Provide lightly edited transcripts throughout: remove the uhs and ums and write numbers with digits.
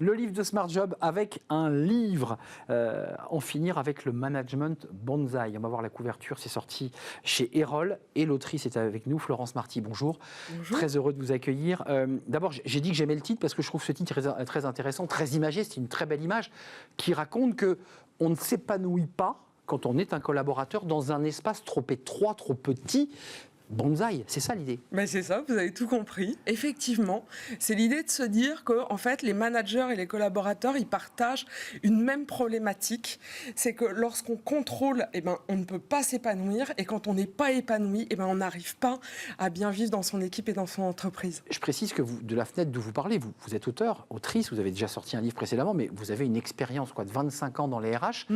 Le livre de Smart Job avec un livre. En finir avec le management bonsaï. On va voir la couverture, c'est sorti chez Erol et l'autrice est avec nous, Florence Marty. Bonjour. Bonjour. Très heureux de vous accueillir. D'abord, j'ai dit que j'aimais le titre parce que je trouve ce titre très intéressant, très imagé. C'est une très belle image qui raconte qu'on ne s'épanouit pas quand on est un collaborateur dans un espace trop étroit, trop petit. Bonsaï, c'est ça l'idée. Ben c'est ça, vous avez tout compris. Effectivement, c'est l'idée de se dire que en fait, les managers et les collaborateurs, ils partagent une même problématique. C'est que lorsqu'on contrôle, on ne peut pas s'épanouir. Et quand on n'est pas épanoui, on n'arrive pas à bien vivre dans son équipe et dans son entreprise. Je précise que vous, de la fenêtre d'où vous parlez, vous êtes auteur, autrice, vous avez déjà sorti un livre précédemment, mais vous avez une expérience de 25 ans dans les RH.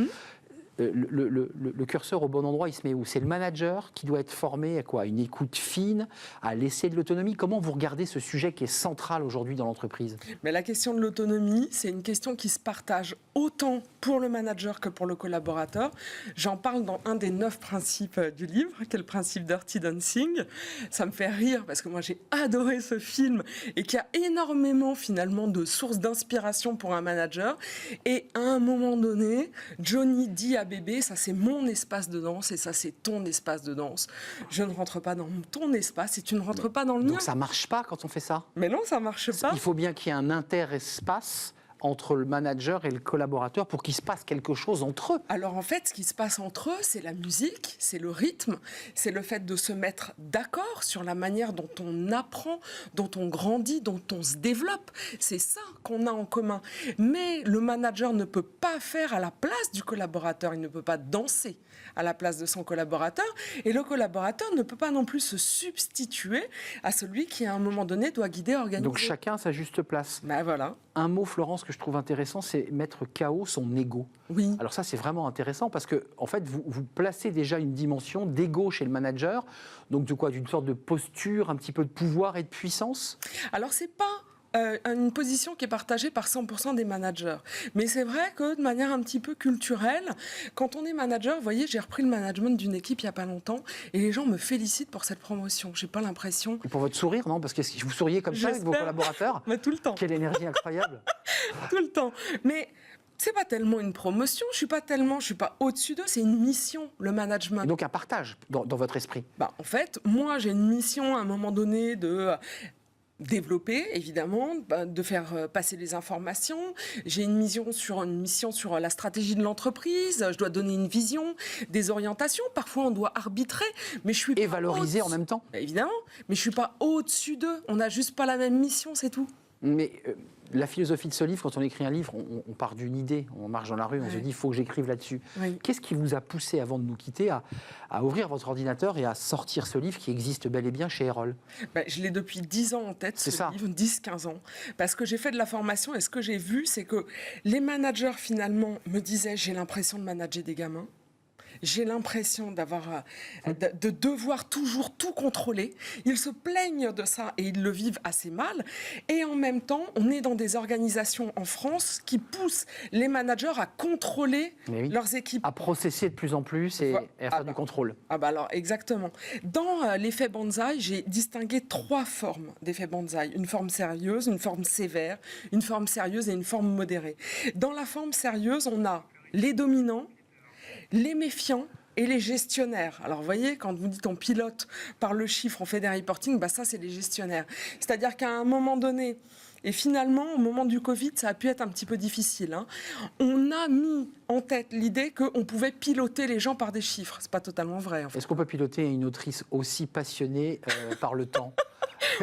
Le curseur au bon endroit, il se met où? C'est le manager qui doit être formé à quoi? Une écoute fine, à laisser de l'autonomie. Comment vous regardez ce sujet qui est central aujourd'hui dans l'entreprise? Mais la question de l'autonomie, c'est une question qui se partage autant pour le manager que pour le collaborateur. J'en parle dans un des 9 principes du livre, qui est le principe Dirty Dancing. Ça me fait rire parce que moi j'ai adoré ce film et qui a énormément finalement de sources d'inspiration pour un manager. Et à un moment donné, Johnny dit à bébé, ça c'est mon espace de danse et ça c'est ton espace de danse. Je ne rentre pas dans ton espace et tu ne rentres pas dans le mien. Donc ça ne marche pas quand on fait ça? Mais non, ça ne marche pas. Il faut bien qu'il y ait un interespace entre le manager et le collaborateur pour qu'il se passe quelque chose entre eux. Alors en fait, ce qui se passe entre eux, c'est la musique, c'est le rythme, c'est le fait de se mettre d'accord sur la manière dont on apprend, dont on grandit, dont on se développe. C'est ça qu'on a en commun. Mais le manager ne peut pas faire à la place du collaborateur, il ne peut pas danser à la place de son collaborateur, et le collaborateur ne peut pas non plus se substituer à celui qui à un moment donné doit guider, organiser. Donc chacun a sa juste place. Ben voilà. Un mot, Florence, que je trouve intéressant, c'est mettre KO son ego. Oui. Alors ça, c'est vraiment intéressant parce que, en fait, vous placez déjà une dimension d'ego chez le manager, donc de quoi? D'une sorte de posture, un petit peu de pouvoir et de puissance? Alors c'est pas une position qui est partagée par 100% des managers. Mais c'est vrai que de manière un petit peu culturelle, quand on est manager, vous voyez, j'ai repris le management d'une équipe il n'y a pas longtemps et les gens me félicitent pour cette promotion. J'ai pas l'impression... Et pour votre sourire, non? Parce que vous souriez comme ça avec vos collaborateurs? Mais tout le temps. Quelle énergie incroyable. Tout le temps. Mais... c'est pas tellement une promotion, je suis pas au-dessus d'eux, c'est une mission, le management. Et donc un partage dans votre esprit. En fait, moi j'ai une mission à un moment donné de développer, évidemment, de faire passer les informations. J'ai une mission sur la stratégie de l'entreprise. Je dois donner une vision, des orientations. Parfois, on doit arbitrer, mais je suis pas... Et valoriser en même temps. Évidemment, mais je suis pas au-dessus d'eux. On n'a juste pas la même mission, c'est tout. Mais la philosophie de ce livre, quand on écrit un livre, on part d'une idée, on marche dans la rue, on se dit, il faut que j'écrive là-dessus. Oui. Qu'est-ce qui vous a poussé, avant de nous quitter, à ouvrir votre ordinateur et à sortir ce livre qui existe bel et bien chez Erol? Je l'ai depuis 10 ans en tête, ce livre, 10-15 ans. Parce que j'ai fait de la formation et ce que j'ai vu, c'est que les managers, finalement, me disaient, j'ai l'impression de manager des gamins. J'ai l'impression de devoir toujours tout contrôler. Ils se plaignent de ça et ils le vivent assez mal. Et en même temps, on est dans des organisations en France qui poussent les managers à contrôler leurs équipes. À processer de plus en plus et à faire du contrôle. Alors, exactement. Dans l'effet bonsaï, j'ai distingué 3 formes d'effet bonsaï. Une forme sérieuse, une forme sévère, une forme sérieuse et une forme modérée. Dans la forme sérieuse, on a les dominants, les méfiants et les gestionnaires. Alors, vous voyez, quand vous dites on pilote par le chiffre, on fait des reporting, ça, c'est les gestionnaires. C'est-à-dire qu'à un moment donné, et finalement, au moment du Covid, ça a pu être un petit peu difficile. On a mis en tête l'idée qu'on pouvait piloter les gens par des chiffres. C'est pas totalement vrai, en fait. Est-ce qu'on peut piloter une autrice aussi passionnée par le temps?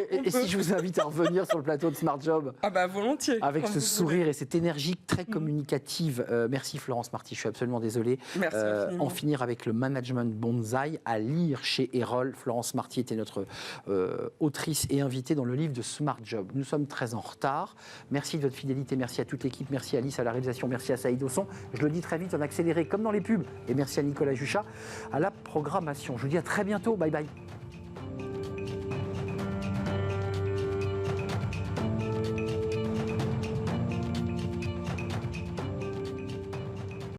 Et si je vous invite à revenir sur le plateau de Smart Job? Volontiers. Avec ce sourire et cette énergie très communicative. Merci Florence Marty, je suis absolument désolé. Merci infiniment. En finir avec le management bonsaï à lire chez Erol. Florence Marty était notre autrice et invitée dans le livre de Smart Job. Nous sommes très en retard. Merci de votre fidélité, merci à toute l'équipe, merci à Alice à la réalisation, merci à Saïd au son. Je le dis très vite, en accéléré comme dans les pubs. Et merci à Nicolas Juchat à la programmation. Je vous dis à très bientôt, bye bye.